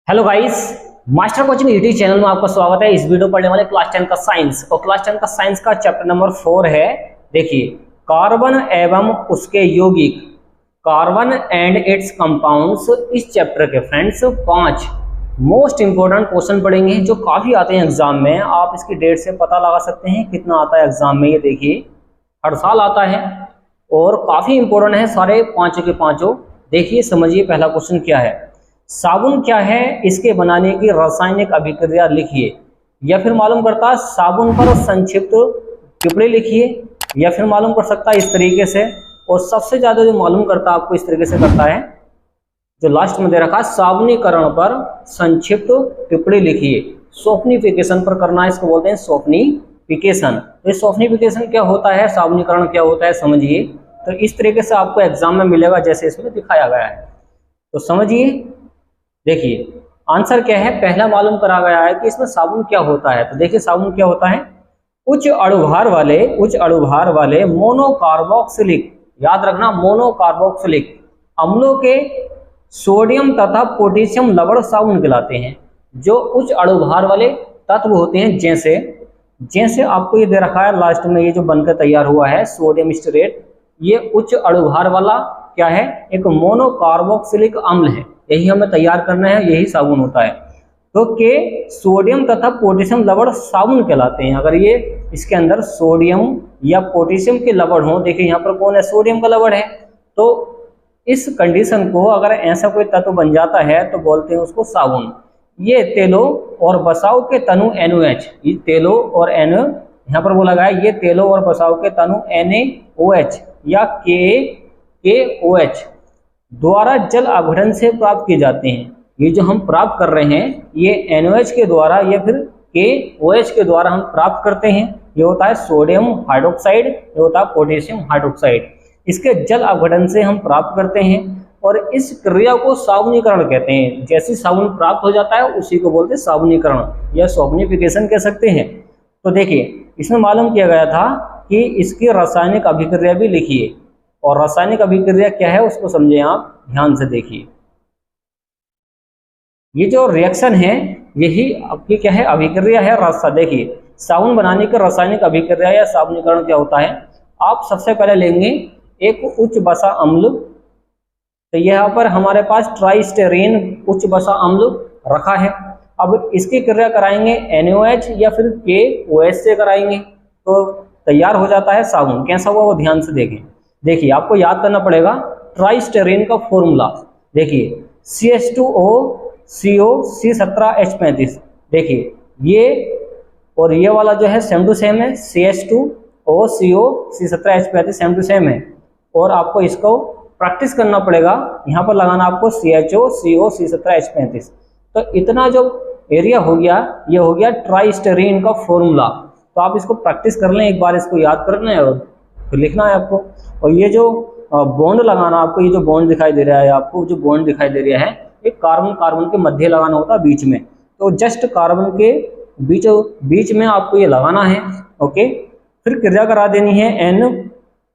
Hello guys, master coaching YouTube channel में आपका स्वागत है। इस वीडियो पढ़ने वाले क्लास 10 का साइंस और क्लास 10 का साइंस का चैप्टर नंबर 4 है। देखिए, कार्बन एवं उसके यौगिक, कार्बन एंड इट्स कंपाउंड्स। इस चैप्टर के फ्रेंड्स 5 मोस्ट इंपोर्टेंट क्वेश्चन पढ़ेंगे जो काफी आते हैं एग्जाम में। आप इसकी डेट से पता लगा सकते हैं कितना आता है एग्जाम में। ये देखिए, हर साल आता है और काफी इंपोर्टेंट है सारे पांचों के पांचों। देखिए, समझिए पहला क्वेश्चन क्या है। साबुन क्या है, इसके बनाने की रासायनिक अभिक्रिया लिखिए। या फिर मालूम करता है साबुन पर संक्षिप्त टिप्पणी लिखिए, या फिर मालूम कर सकता है इस तरीके से। और सबसे ज्यादा जो मालूम करता है आपको इस तरीके से करता है, जो लास्ट में दे रखा है, साबुनीकरण पर संक्षिप्त टिप्पणी लिखिए। सोफनिफिकेशन पर करना है, इसको बोलते हैं सोफनिफिकेशन। तो सोफनिफिकेशन क्या होता है, साबुनीकरण क्या होता है, समझिए। तो इस तरीके से आपको एग्जाम में मिलेगा जैसे इसमें दिखाया गया है। तो समझिए, देखिए आंसर क्या है। पहला मालूम करा गया है कि इसमें साबुन क्या होता है। तो देखिए साबुन क्या होता है, उच्च अणुभार वाले मोनोकार्बोक्सिलिक, याद रखना मोनोकार्बोक्सिलिक अम्लों के सोडियम तथा पोटेशियम लवण साबुन कहलाते हैं। जो उच्च अणुभार वाले तत्व होते हैं, जैसे जैसे आपको ये दे रखा है लास्ट में, ये जो बनकर तैयार हुआ है सोडियम स्टेरेट, ये उच्च अणुभार वाला क्या है, एक मोनोकार्बोक्सिलिक अम्ल है। यही हमें तैयार करना है, यही साबुन होता है। तो के सोडियम तथा पोटेशियम लवण साबुन कहलाते हैं। अगर ये इसके अंदर सोडियम या पोटेशियम के लवण हो, देखिए यहाँ पर कौन है, सोडियम का लवण है। तो इस कंडीशन को अगर ऐसा कोई तत्व बन जाता है तो बोलते हैं उसको साबुन। ये तेलों और बसाव के तनु NaOH, ये तेलों और यहाँ पर बोला गया है, ये तेलों और बसाव के तनु NaOH या KOH द्वारा जल आघूर्ण से प्राप्त किए जाते हैं। ये जो हम प्राप्त कर रहे हैं, ये NaOH के द्वारा या फिर KOH के द्वारा हम प्राप्त करते हैं। ये होता है सोडियम हाइड्रोक्साइड, ये होता है पोटेशियम हाइड्रोक्साइड। इसके जल आघूर्ण से हम प्राप्त करते हैं और इस क्रिया को साबुनीकरण कहते हैं। जैसे साबुन प्राप्त हो जाता है उसी को बोलते हैं साबुनीकरण या सोफनिफिकेशन कह सकते हैं। तो देखिए, इसमें मालूम किया गया था कि इसकी रासायनिक अभिक्रिया भी लिखिए। और रासायनिक अभिक्रिया क्या है उसको समझें, आप ध्यान से देखिए। ये जो रिएक्शन है यही आपकी क्या है, अभिक्रिया है रास्ता। देखिए, साबुन बनाने की रासायनिक अभिक्रिया या साबुनीकरण क्या होता है। आप सबसे पहले लेंगे एक उच्च बसा अम्ल। तो यहाँ पर हमारे पास ट्राइस्टेरीन उच्च बसा अम्ल रखा है। अब इसकी क्रिया कराएंगे NaOH या फिर KOH से कराएंगे तो तैयार हो जाता है साबुन। कैसा हुआ वो ध्यान से देखें। देखिए, आपको याद करना पड़ेगा ट्राइस्टेरीन का फॉर्मूला। देखिए CH2O CO C17H35। देखिए ये और ये वाला जो है सेम टू सेम है, CH2O CO C17H35 same to same है। और आपको इसको प्रैक्टिस करना पड़ेगा, यहाँ पर लगाना आपको CHO CO C17H35। तो इतना जो एरिया हो गया, ये हो गया ट्राइस्टेरीन का फॉर्मूला। तो आप इसको प्रैक्टिस कर लें, एक बार इसको याद करना है और फिर लिखना है आपको। और ये जो बॉन्ड लगाना आपको, ये जो बॉन्ड दिखाई दे रहा है आपको, जो बॉन्ड दिखाई दे रहा है, एक कार्बन कार्बन के मध्य लगाना होता है, बीच में। तो जस्ट कार्बन के बीच में आपको ये लगाना है। ओके, फिर क्रिया करा देनी है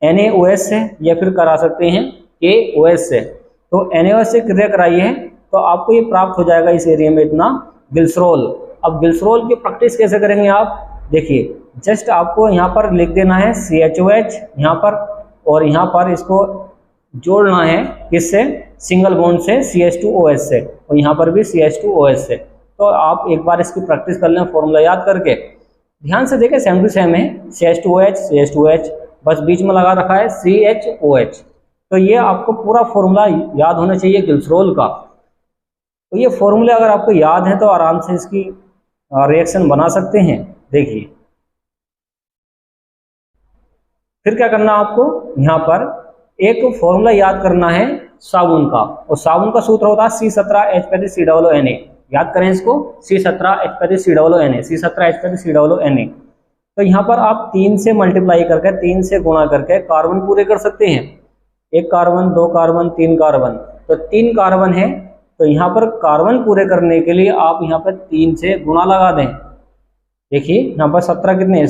NaOH से या फिर करा सकते हैं KOH से। तो NaOH से क्रिया कराई है तो आपको ये प्राप्त हो जाएगा इस एरिया में इतना ग्लिसरॉल। अब ग्लिसरॉल की प्रैक्टिस कैसे करेंगे आप, देखिए जस्ट आपको यहाँ पर लिख देना है CHOH यहाँ पर, और यहाँ पर इसको जोड़ना है किससे, सिंगल बॉन्ड से CH2OH से, और यहाँ पर भी CH2OH से। तो आप एक बार इसकी प्रैक्टिस कर लें फॉर्मूला याद करके। ध्यान से देखें, सेम टू सेम है, CH2OH बस बीच में लगा रखा है CHOH। तो ये आपको पूरा फॉर्मूला याद होना चाहिए ग्लिसरॉल का। तो ये फॉर्मूले अगर आपको याद है तो आराम से इसकी रिएक्शन बना सकते हैं। देखिए फिर क्या करना आपको, यहाँ पर एक फॉर्मूला याद करना है साबुन का, और साबुन का सूत्र होता है C17H35COONA। याद करें इसको, C17H35COONA, C17H35COONA। तो यहाँ पर आप 3 से मल्टीप्लाई करके, 3 से गुणा करके कार्बन पूरे कर सकते हैं। 1 कार्बन, 2 कार्बन, 3 कार्बन। तो 3 कार्बन है, तो यहाँ पर कार्बन पूरे करने के लिए आप यहाँ पर 3 से गुणा लगा दें। देखिए यहाँ पर 17 कितने हैं,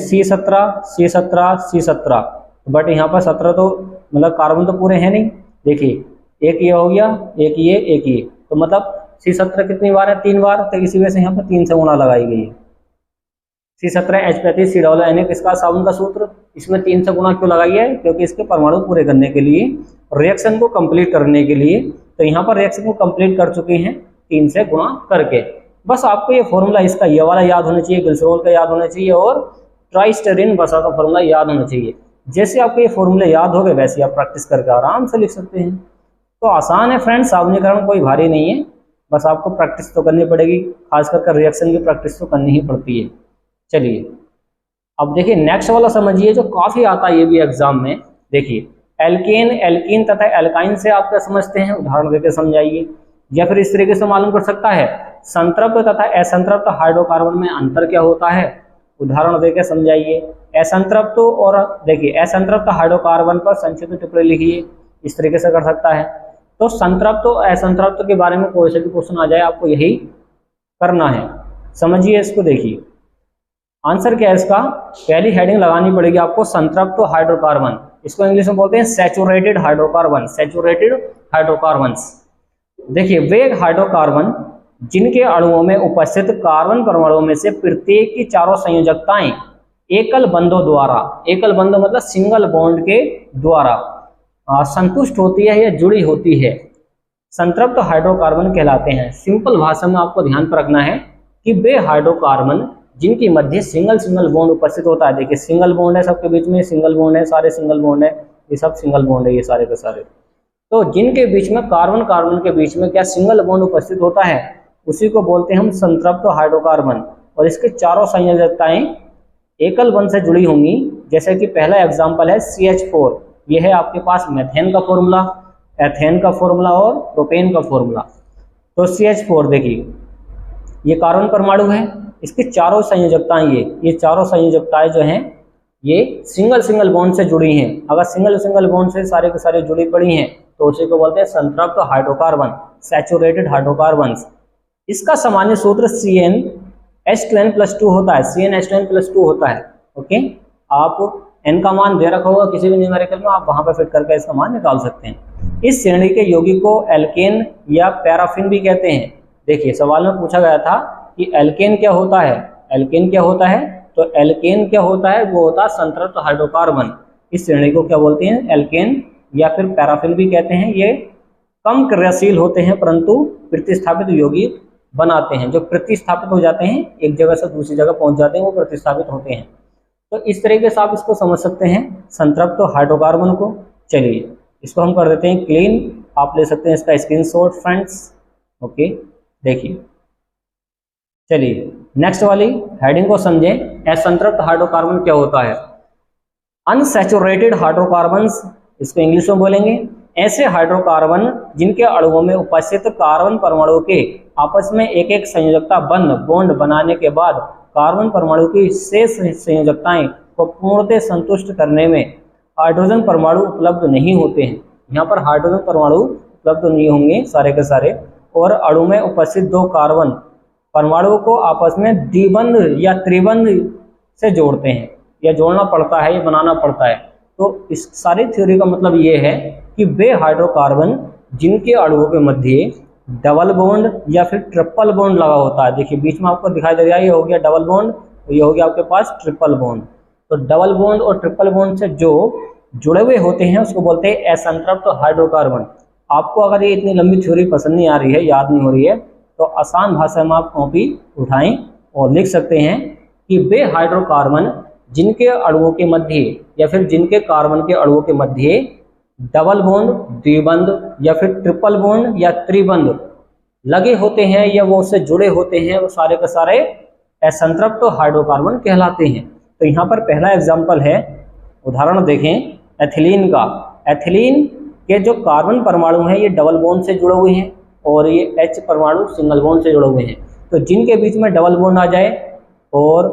C17 बट यहाँ पर 17 तो मतलब कार्बन तो पूरे हैं नहीं। देखिए एक ये हो गया, एक ये, तो मतलब C17 कितनी बार है? 3 बार, तो इसी वजह से यहाँ पर 3 से गुणा लगाई गई है। C17H35 C Na किसका साबुन का सूत्र, इसमें 3 से गुणा क्यों लगाई है? क्योंकि इसके परमाणु पूरे करने के लिए, रिएक्शन को कंप्लीट करने के लिए, तो यहाँ पर रिएक्शन को कंप्लीट कर चुके हैं 3 से गुणा करके। बस आपको ये फॉर्मूला इसका ये वाला याद होना चाहिए, ग्लिसरॉल का याद होना चाहिए और ट्राइस्टेरीन वसा का फॉर्मूला याद होना चाहिए। जैसे आपको ये फॉर्मूले याद हो गए वैसे आप प्रैक्टिस करके आराम से लिख सकते हैं। तो आसान है फ्रेंड्स, साबुनीकरण कोई भारी नहीं है, बस आपको प्रैक्टिस तो करनी पड़ेगी, खास करके रिएक्शन की प्रैक्टिस तो करनी ही पड़ती है। चलिए अब देखिए नेक्स्ट वाला समझिए जो काफी आता है ये भी एग्जाम में। देखिए एल्केन, एल्कीन तथा एल्काइन से आप क्या समझते हैं, उदाहरण देकर समझाइए। या फिर इस तरीके से मालूम कर सकता है, संतृप्त तथा असंतृप्त हाइड्रोकार्बन में अंतर क्या होता है, उदाहरण देकर समझाइए। असंतृप्त और देखिए असंतृप्त हाइड्रोकार्बन पर संक्षिप्त टिप्पणी लिखिए, इस तरीके से कर सकता है। तो संतृप्त और असंतृप्त के बारे में कोई से भी क्वेश्चन आ जाए आपको यही करना है। समझिए इसको, देखिए आंसर क्या है इसका, पहली हेडिंग लगानी पड़ेगी आपको संतृप्त हाइड्रोकार्बन, इसको इंग्लिश में बोलते हैं सैचुरेटेड हाइड्रोकार्बन, सैचुरेटेड हाइड्रोकार्बन्स। देखिए वे हाइड्रोकार्बन जिनके अणुओं में उपस्थित कार्बन परमाणुओं में से प्रत्येक की चारों संयोजकताएं एकल बंधों द्वारा, एकल बंधों मतलब सिंगल बॉन्ड के द्वारा संतुष्ट होती है या जुड़ी होती है, संतृप्त हाइड्रोकार्बन कहलाते हैं। सिंपल भाषा में आपको ध्यान पर रखना है कि वे हाइड्रोकार्बन जिनके मध्य सिंगल बॉन्ड उपस्थित होता है, देखिए सिंगल बॉन्ड है सबके बीच में, सिंगल बॉन्ड है, सारे सिंगल बॉन्ड है, ये सब सिंगल बॉन्ड है, ये सारे के सारे। तो जिनके बीच में कार्बन कार्बन के बीच में क्या सिंगल बॉन्ड उपस्थित होता है उसी को बोलते हैं हम संतृप्त हाइड्रोकार्बन, और इसके चारों संयोजकताएं एकल बंध से जुड़ी होंगी। जैसे कि पहला एग्जाम्पल है CH4, ये है आपके पास मेथेन का फॉर्मूला, एथेन का फॉर्मूला और प्रोपेन का फॉर्मूला। तो CH4 देखिए ये कार्बन परमाणु है, इसकी चारों संयोजकताएं ये चारों संयोजकताएं जो हैं ये सिंगल बॉन्ड से जुड़ी हैं। अगर सिंगल बॉन्ड से सारे के सारे जुड़ी पड़ी हैं तो उसी को बोलते हैं संतृप्त हाइड्रोकार्बन, सैचुरेटेड हाइड्रोकार्बन्स। इसका सामान्य सूत्र CnH2n+2 होता है, CnH2n+2 होता है। ओके, आप n का मान दे रखा होगा किसी भी न्यूमेरिकल में, आप वहां पर फिट करके इसका मान निकाल सकते हैं। इस श्रेणी के यौगिक को एल्केन या पैराफिन भी कहते हैं। देखिए सवाल में पूछा गया था कि एल्केन क्या होता है, एल्केन क्या होता है, तो एल्केन क्या होता है, वो होता है संतृप्त हाइड्रोकार्बन। इस श्रेणी को क्या बोलते हैं, एल्केन या फिर पैराफिन भी कहते हैं। ये कम क्रियाशील होते हैं परंतु प्रतिस्थापित यौगिक बनाते हैं, जो प्रतिस्थापित हो जाते हैं एक जगह से दूसरी जगह पहुंच जाते हैं, वो प्रतिस्थापित होते हैं। तो इस तरीके से आप इसको समझ सकते हैं संतृप्त हाइड्रोकार्बन को। चलिए इसको हम कर देते हैं क्लीन, आप ले सकते हैं इसका स्क्रीनशॉट फ्रेंड्स। ओके देखिए, चलिए नेक्स्ट वाली हेडिंग को समझें, असंतृप्त हाइड्रोकार्बन क्या होता है। अनसैचुरेटेड हाइड्रोकार्बन्स, इसको इंग्लिश में बोलेंगे ऐसे हाइड्रोकार्बन जिनके अणुओं में उपस्थित कार्बन परमाणु के आपस में एक संयोजकता बॉन्ड बनाने के बाद कार्बन परमाणु की शेष संयोजकताएं को पूर्णतः संतुष्ट करने में हाइड्रोजन परमाणु उपलब्ध नहीं होते हैं। यहाँ पर हाइड्रोजन परमाणु उपलब्ध नहीं होंगे सारे के सारे, और अणु में उपस्थित दो कार्बन परमाणुओं को आपस में द्विबंध या त्रिबंध से जोड़ते हैं, या जोड़ना पड़ता है, या बनाना पड़ता है। तो इस सारी थ्योरी का मतलब ये है कि वे हाइड्रोकार्बन जिनके अणुओं के मध्य डबल बॉन्ड या फिर ट्रिपल बॉन्ड लगा होता है, देखिए बीच में आपको दिखाई दे रहा है, ये हो गया डबल बॉन्ड, ये हो गया आपके पास ट्रिपल बॉन्ड। तो डबल बॉन्ड और ट्रिपल बॉन्ड से जो जुड़े हुए होते हैं उसको बोलते हैं असंतृप्त हाइड्रोकार्बन। आपको अगर ये इतनी लंबी थ्योरी पसंद नहीं आ रही है, याद नहीं हो रही है, तो आसान भाषा में आप कॉपी उठाएं और लिख सकते हैं कि वे हाइड्रोकार्बन जिनके अणुओं के मध्य या फिर जिनके कार्बन के अणुओं के मध्य डबल बॉन्ड, द्विबंध या फिर ट्रिपल बॉन्ड या त्रिबंध लगे होते हैं या वो उससे जुड़े होते हैं, वो सारे के सारे असंतृप्त हाइड्रोकार्बन कहलाते हैं। तो यहाँ पर पहला एग्जाम्पल है, उदाहरण देखें एथिलीन का। एथिलीन के जो कार्बन परमाणु हैं ये डबल बॉन्ड से जुड़े हुए हैं और ये H परमाणु सिंगल बॉन्ड से जुड़े हुए हैं। तो जिनके बीच में डबल बॉन्ड आ जाए और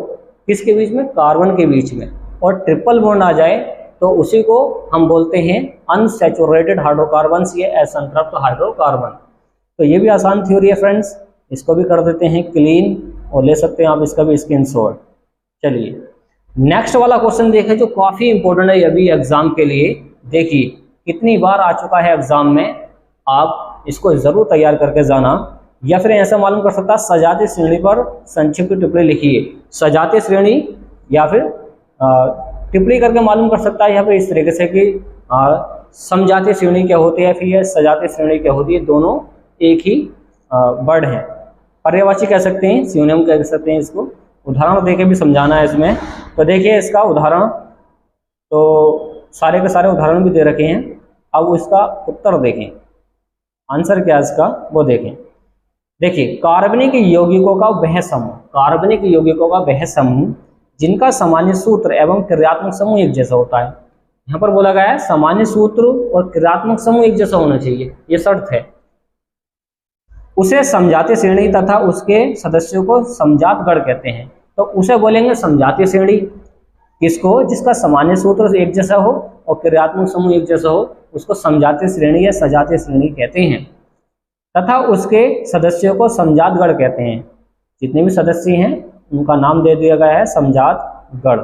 किसके बीच में, कार्बन के बीच में, और ट्रिपल बॉन्ड आ जाए तो उसी को हम बोलते हैं अनसैचुरेटेड हाइड्रोकार्बन्स, ये असंतृप्त हाइड्रोकार्बन। तो ये भी आसान थ्योरी है फ्रेंड्स, इसको भी कर देते हैं क्लीन और ले सकते हैं आप इसका भी स्क्रीनशॉट। चलिए नेक्स्ट वाला क्वेश्चन देखें जो काफी इंपॉर्टेंट है अभी एग्जाम के लिए। देखिए कितनी बार आ चुका है एग्जाम में, आप इसको जरूर तैयार करके जाना। या फिर ऐसा मालूम कर सकता है सजातीय श्रेणी पर संक्षिप्त टिप्पणी लिखिए। सजातीय श्रेणी या फिर टिप्पणी करके मालूम कर सकता है यहाँ पे इस तरीके से कि समजातीय श्रेणी क्या होती है, फिर सजातीय श्रेणी क्या होती है, दोनों एक ही वर्ड है। पर्यायवाची कह सकते हैं, सिनोनिम कह सकते हैं इसको। उदाहरण देके भी समझाना है इसमें, तो देखिए इसका उदाहरण, तो सारे के सारे उदाहरण भी दे रखे हैं। अब इसका उत्तर देखें, आंसर क्या है इसका वो देखें। देखिए कार्बनिक यौगिकों का वह समूह, कार्बनिक यौगिकों का वह समूह जिनका सामान्य सूत्र एवं क्रियात्मक समूह एक जैसा होता है। यहाँ पर बोला गया है सामान्य सूत्र और क्रियात्मक समूह एक जैसा होना चाहिए, ये शर्त है। उसे समजातीय श्रेणी तथा उसके सदस्यों को समजात गण कहते हैं। तो उसे बोलेंगे समजातीय श्रेणी, किसको, जिसका सामान्य सूत्र एक जैसा हो और क्रियात्मक समूह एक जैसा हो, उसको समजातीय श्रेणी या सजातीय श्रेणी कहते हैं। तथा उसके सदस्यों को समजात गण कहते हैं। जितने भी सदस्य हैं उनका नाम दे दिया गया है समजात गण।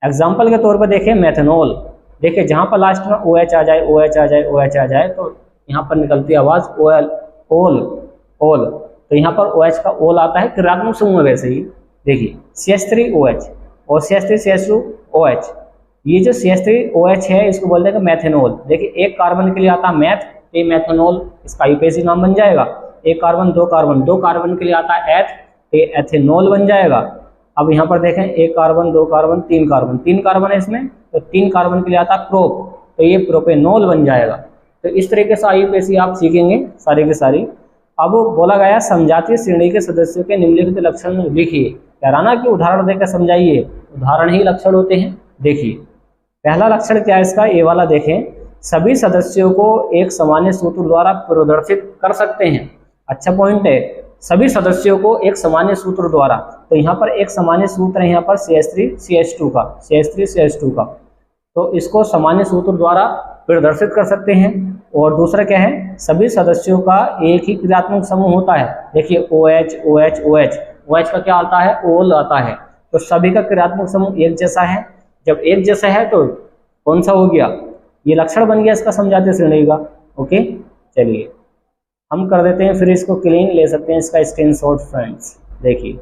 एग्जाम्पल के तौर पर देखें मेथनॉल, देखिए जहाँ पर लास्ट में OH आ जाए, OH आ जाए, OH आ जाए, तो यहाँ पर निकलती आवाज ओल ओल ओल, तो यहाँ पर OH का ओल आता है क्रियात्मक समूह। वैसे ही देखिए CH3OH और CH3CH2OH, ये जो CH3OH है इसको बोलते हैं मैथेनॉल। देखिए एक कार्बन के लिए आता है मैथ, ये मैथेनॉल, इसका यूपीएससी नाम बन जाएगा। एक कार्बन दो कार्बन के लिए आता है एथ, ये एथेनॉल बन जाएगा। अब यहाँ पर देखें एक कार्बन दो कार्बन तीन कार्बन है इसमें, तो 3 कार्बन के लिए आता है प्रोप, तो ये प्रोपेनॉल बन जाएगा। तो इस तरीके से यूपीएससी आप सीखेंगे सारी के सारी। अब बोला गया समजातीय श्रेणी के सदस्यों के निम्नलिखित लक्षण लिखिए। कह रहा ना कि उदाहरण देकर समझाइए, उदाहरण ही लक्षण होते हैं। देखिए पहला लक्षण क्या है इसका, ये वाला देखें, सभी सदस्यों को एक सामान्य सूत्र द्वारा प्रदर्शित कर सकते हैं। अच्छा पॉइंट है, सभी सदस्यों को एक सामान्य सूत्र द्वारा, तो यहाँ पर एक सामान्य सूत्र है यहाँ पर CH3CH2 का, तो इसको सामान्य सूत्र द्वारा प्रदर्शित कर सकते हैं। और दूसरा क्या है, सभी सदस्यों का एक ही क्रियात्मक समूह होता है। देखिए OH का क्या आता है, ओल आता है, तो सभी का क्रियात्मक समूह एक जैसा है। जब एक जैसा है तो कौन सा हो गया, ये लक्षण बन गया इसका समजातीय श्रेणी का। ओके चलिए हम कर देते हैं, फिर इसको क्लीन ले सकते हैं इसका स्क्रीनशॉट फ्रेंड्स। देखिए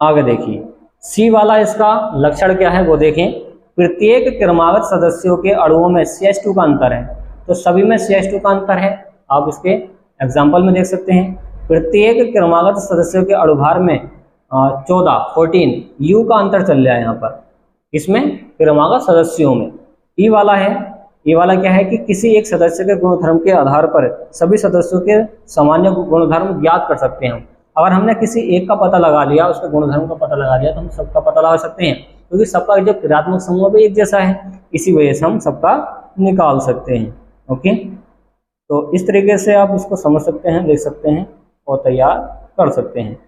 आगे देखिए सी वाला इसका लक्षण क्या है वो देखें। प्रत्येक क्रमागत सदस्यों के अणुओं में CH2 का अंतर है, तो सभी में CH2 का अंतर है। आप इसके एग्जाम्पल में देख सकते हैं, प्रत्येक क्रमागत सदस्यों के अणुभार में 14 U का अंतर चल रहा है यहाँ पर, इसमें क्रमागत सदस्यों में। ई वाला है, ये वाला क्या है कि किसी एक सदस्य के गुणधर्म के आधार पर सभी सदस्यों के सामान्य गुणधर्म ज्ञात कर सकते हैं। अगर हमने किसी एक का पता लगा लिया, उसके गुणधर्म का पता लगा लिया, तो हम सबका पता लगा सकते हैं, क्योंकि सबका जो क्रियात्मक समूह भी एक जैसा है, इसी वजह से हम सबका निकाल सकते हैं। ओके तो इस तरीके से आप इसको समझ सकते हैं, लिख सकते हैं और तैयार कर सकते हैं।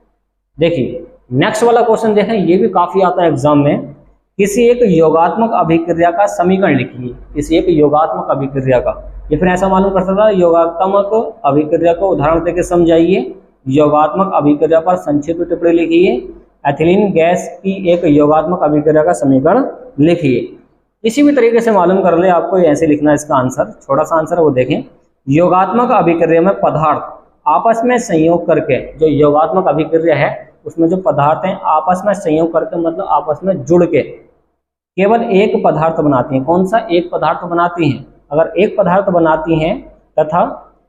देखिए नेक्स्ट वाला क्वेश्चन देखें, ये भी काफी आता है एग्जाम में। किसी एक योगात्मक अभिक्रिया का समीकरण लिखिए। किसी एक योगात्मक अभिक्रिया का, या फिर ऐसा मालूम कर सकता है योगात्मक अभिक्रिया को उदाहरण देकर समझाइए। योगात्मक अभिक्रिया पर संक्षिप्त टिप्पणी लिखिए। एथिलीन गैस की एक योगात्मक अभिक्रिया का समीकरण लिखिए। किसी भी तरीके से मालूम कर ले, आपको ऐसे लिखना है इसका आंसर। छोटा सा आंसर वो देखें, योगात्मक अभिक्रिया में पदार्थ आपस में संयोग करके, जो योगात्मक अभिक्रिया है उसमें जो पदार्थ हैं आपस में संयोग करके, मतलब आपस में जुड़ के केवल एक पदार्थ बनाती हैं। कौन सा, एक पदार्थ बनाती हैं। अगर एक पदार्थ बनाती हैं तथा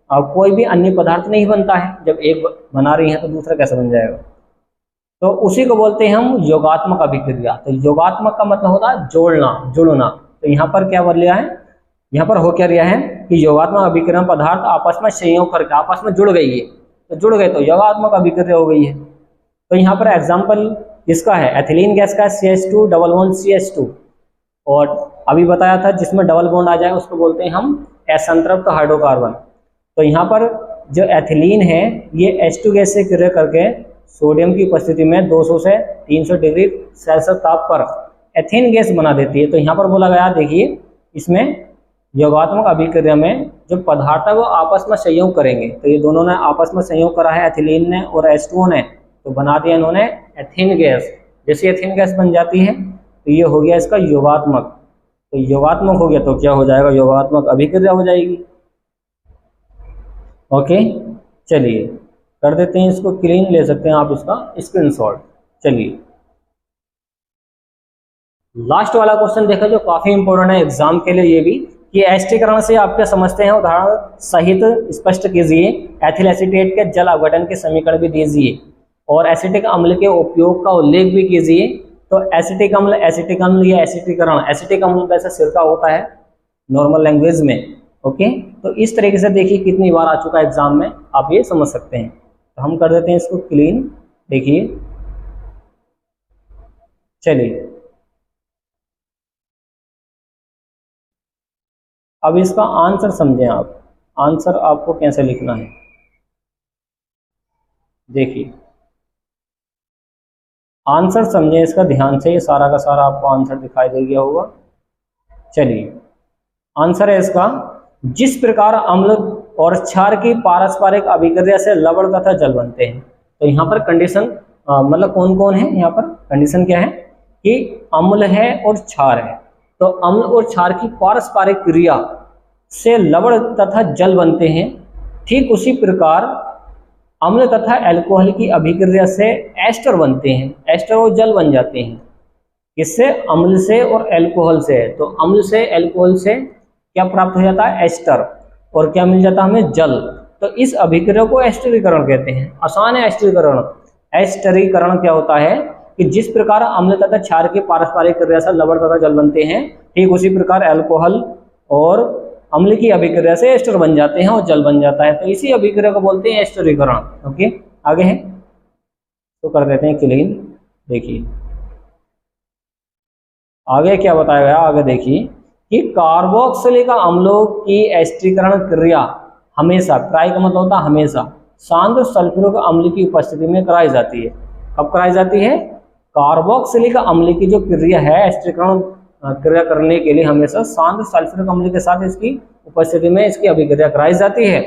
कोई भी अन्य पदार्थ नहीं बनता है, जब एक बना रही है तो दूसरा कैसे बन जाएगा, तो उसी को बोलते हैं हम योगात्मक अभिक्रिया। तो योगात्मक का मतलब होता है जोड़ना, जुड़ना। तो यहाँ पर क्या बोल लिया है, यहाँ पर हो क्या रहा है कि योगात्मक अभिक्रिया पदार्थ आपस में संयोग करके आपस में जुड़ गई है, तो जुड़ गए तो योगात्मक अभिक्रिया हो गई है। तो यहाँ पर एग्जाम्पल इसका है, एथिलीन गैस का CH2 डबल बॉन्ड CH2, और अभी बताया था जिसमें डबल बॉन्ड आ जाए उसको बोलते हैं हम असंतृप्त हाइड्रोकार्बन। तो यहाँ पर जो एथिलीन है ये H2 गैस से क्रिया करके सोडियम की उपस्थिति में 200 से 300 डिग्री सेल्सियस ताप पर एथेन गैस बना देती है। तो यहाँ पर बोला गया, देखिए इसमें योगात्मक अभिक्रिया में जो पदार्थ है वो आपस में संयोग करेंगे। तो ये दोनों ने आपस में संयोग करा है, एथिलीन ने और H2O ने, तो बना दिया इन्होंने एथेन गैस। जैसे एथेन गैस बन जाती है तो ये हो गया इसका योगात्मक। तो योगात्मक हो गया तो क्या हो जाएगा, योगात्मक अभिक्रिया हो जाएगी। ओके, चलिए कर देते हैं इसको क्लीन, ले सकते हैं आप इसका स्क्रीनशॉट। चलिए लास्ट वाला क्वेश्चन देखा जो काफी इंपॉर्टेंट है एग्जाम के लिए ये भी, कि एस्टीकरण से आप क्या समझते हैं, उदाहरण सहित स्पष्ट कीजिए। एथिल एसीटेट के जल अपघटन के समीकरण भी दीजिए और एसिटिक अम्ल के उपयोग का उल्लेख भी कीजिए। तो एसिटिक अम्ल या एसिटीकरण, एसिटिक अम्ल वैसे सिरका होता है नॉर्मल लैंग्वेज में। ओके, तो इस तरीके से देखिए कितनी बार आ चुका है एग्जाम में, आप ये समझ सकते हैं। तो हम कर देते हैं इसको क्लीन, देखिए। चलिए अब इसका आंसर समझें आप, आंसर आपको कैसे लिखना है। देखिए आंसर समझें इसका ध्यान से, ये सारा का सारा आपको आंसर दिखाई दे गया होगा। चलिए आंसर है इसका, जिस प्रकार अम्ल और क्षार की पारस्परिक अभिक्रिया से लवण तथा जल बनते हैं। तो यहाँ पर कंडीशन मतलब कौन कौन है, यहाँ पर कंडीशन क्या है कि अम्ल है और क्षार है। तो अम्ल और क्षार की पारस्परिक क्रिया से लवण तथा जल बनते हैं। ठीक उसी प्रकार अम्ल तथा अल्कोहल की अभिक्रिया से एस्टर बनते हैं, एस्टर और जल बन जाते हैं। किससे, अम्ल से और अल्कोहल से। तो अम्ल से अल्कोहल से क्या प्राप्त हो जाता है, एस्टर, और क्या मिल जाता है हमें, जल। तो इस अभिक्रिया को एस्टरीकरण कहते हैं। आसान है एस्टरीकरण। एस्टरीकरण क्या होता है कि जिस प्रकार अम्ल तथा क्षार की पारस्परिक क्रिया से लवण तथा जल बनते हैं, ठीक उसी प्रकार अल्कोहल और अम्ल की अभिक्रिया से एस्टर बन जाते हैं और जल बन जाता है। तो इसी अभिक्रिया को बोलते हैं एस्टरीकरण। ओके, आगे है तो कर देते हैं क्लीन। देखिए आगे क्या बताया गया, आगे देखिए कि कार्बोक्सिलिक अम्लों की एस्टरीकरण क्रिया हमेशा, ट्राई का मतलब होता है हमेशा, सांद्र सल्फ्यूरिक अम्ल की उपस्थिति में कराई जाती है। कब कराई जाती है, कार्बोक्सिलिक अम्ल की जो क्रिया है एस्टरीकरण क्रिया करने के लिए हमेशा सांद्र सल्फ्यूरिक अम्ल के साथ इसकी उपस्थिति में इसकी अभिक्रिया कराई जाती है।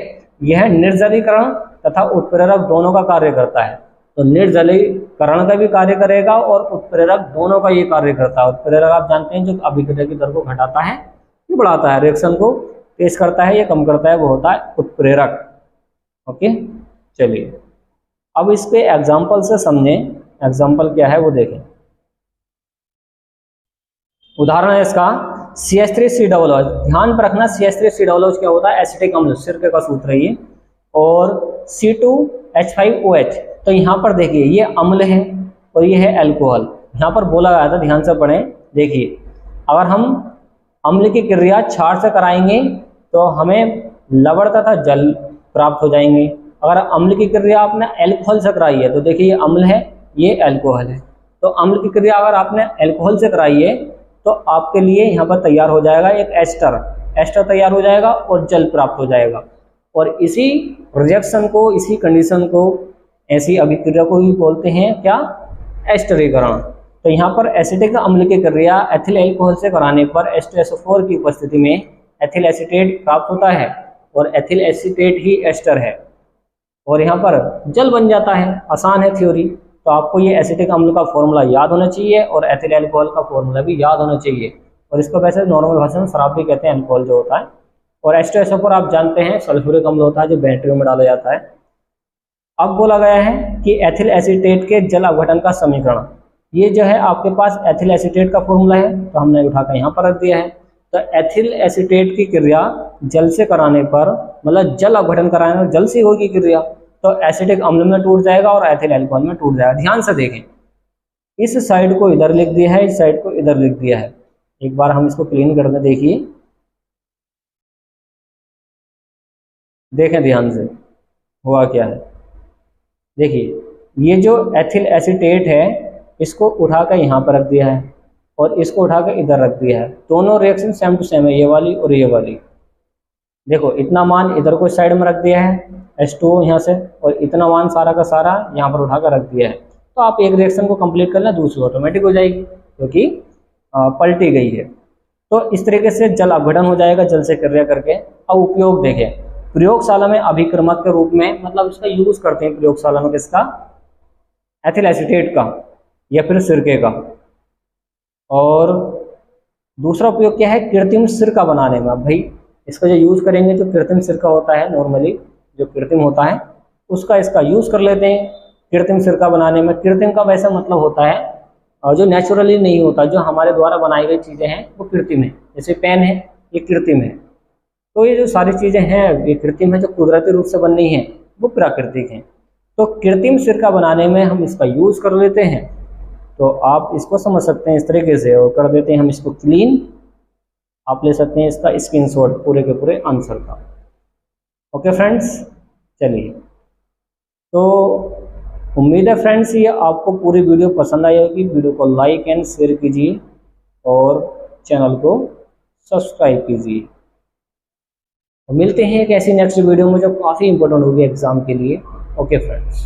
यह निर्जलीकरण तथा उत्प्रेरक दोनों का कार्य करता है। तो निर्जलीकरण का भी कार्य करेगा और उत्प्रेरक दोनों का ये कार्य करता है। उत्प्रेरक आप जानते हैं जो अभिक्रिया की दर को घटाता है, ये बढ़ाता है, रिएक्शन को तेज करता है, ये कम करता है, वो होता है उत्प्रेरक। ओके, चलिए अब इस पे एग्जाम्पल से समझें। एग्जाम्पल क्या है वो देखें। उदाहरण है इसका CH3COOH। ध्यान पर रखना CH3COOH क्या होता है, एसिटिक अम्ल, सिरके का सूत्र है ये, और C2H5OH। तो यहाँ पर देखिए ये अम्ल है और ये है अल्कोहल। यहाँ पर बोला गया था, ध्यान से पढ़ें। देखिए अगर हम अम्ल की क्रिया क्षार से कराएंगे तो हमें लवण तथा जल प्राप्त हो जाएंगे। अगर अम्ल की क्रिया आपने अल्कोहल से कराई है तो देखिए ये अम्ल है, ये अल्कोहल है। तो अम्ल की क्रिया अगर आपने अल्कोहल से कराई है तो आपके लिए यहाँ पर तैयार हो जाएगा एक एस्टर, एस्टर तैयार हो जाएगा और जल प्राप्त हो जाएगा। और इसी रिएक्शन को, इसी कंडीशन को, ऐसी अभिक्रिया को ही बोलते हैं क्या, एस्टरीकरण। तो यहाँ पर एसिटिक अम्ल की क्रिया एथिल अल्कोहल से कराने पर H2SO4 की उपस्थिति में एथिल एसीटेट प्राप्त होता है और एथिल एसीटेट ही एस्टर है और यहाँ पर जल बन जाता है। आसान है थ्योरी। तो आपको ये एसिटिक अम्ल का फॉर्मूला याद होना चाहिए और एथिल अल्कोहल का फॉर्मूला भी याद होना चाहिए। और इसको वैसे नॉर्मल भाषा में शराब भी कहते हैं, अल्कोहल जो होता है। और H2SO4 आप जानते हैं सल्फ्यूरिक अम्ल होता है जो बैटरियों में डाला जाता है। अब बोला गया है कि एथिल एसीटेट के जल अपघटन का समीकरण, ये जो है आपके पास एथिल एसीटेट का फॉर्मूला है तो हमने उठाकर यहाँ पर रख दिया है। तो एथिल एसीटेट की क्रिया जल से कराने पर, मतलब जल अपघटन कराने पर जल से होगी क्रिया, तो एसिटिक अम्ल में टूट जाएगा और एथिल अल्कोहल में टूट जाएगा। ध्यान से देखें, इस साइड को इधर लिख दिया है, इस साइड को इधर लिख दिया है। एक बार हम इसको क्लीन कर दें, देखिए देखें ध्यान से हुआ क्या है। देखिए ये जो एथिल एसीटेट है इसको उठाकर यहाँ पर रख दिया है और इसको उठाकर इधर रख दिया है। दोनों रिएक्शन सेम टू सेम है, ये वाली और ये वाली। देखो इतना मान इधर को साइड में रख दिया है H2O यहाँ से, और इतना मान सारा का सारा यहाँ पर उठाकर रख दिया है। तो आप एक रिएक्शन को कंप्लीट कर लें, दूसरी ऑटोमेटिक हो जाएगी क्योंकि पलटी गई है। तो इस तरीके से जल अपघटन हो जाएगा जल से क्रिया करके। अब उपयोग देखें, प्रयोगशाला में अभिक्रमक के रूप में, मतलब इसका यूज करते हैं प्रयोगशाला में किसका, एथिल एसीटेट का या फिर सिरके का। और दूसरा उपयोग क्या है, कृत्रिम सिरका बनाने में। अब भाई इसका जो यूज़ करेंगे, जो कृत्रिम सिरका होता है नॉर्मली जो कृत्रिम होता है उसका इसका यूज़ कर लेते हैं कृत्रिम सिरका बनाने में। कृत्रिम का वैसा मतलब होता है और जो नेचुरली नहीं होता, जो हमारे द्वारा बनाई गई चीज़ें हैं वो कृत्रिम है। जैसे पेन है, ये कृत्रिम है। तो ये जो सारी चीज़ें हैं ये कृत्रिम है, जो कुदरती रूप से बननी है वो प्राकृतिक हैं। तो कृत्रिम सिरका बनाने में हम इसका यूज़ कर लेते हैं। तो आप इसको समझ सकते हैं इस तरीके से, और कर देते हैं हम इसको क्लीन। आप ले सकते हैं इसका स्क्रीनशॉट पूरे के पूरे आंसर का। ओके फ्रेंड्स, चलिए, तो उम्मीद है फ्रेंड्स ये आपको पूरी वीडियो पसंद आई होगी। वीडियो को लाइक एंड शेयर कीजिए और चैनल को सब्सक्राइब कीजिए। मिलते हैं एक ऐसी नेक्स्ट वीडियो में जो काफ़ी इंपॉर्टेंट होगी एग्जाम के लिए। Okay friends.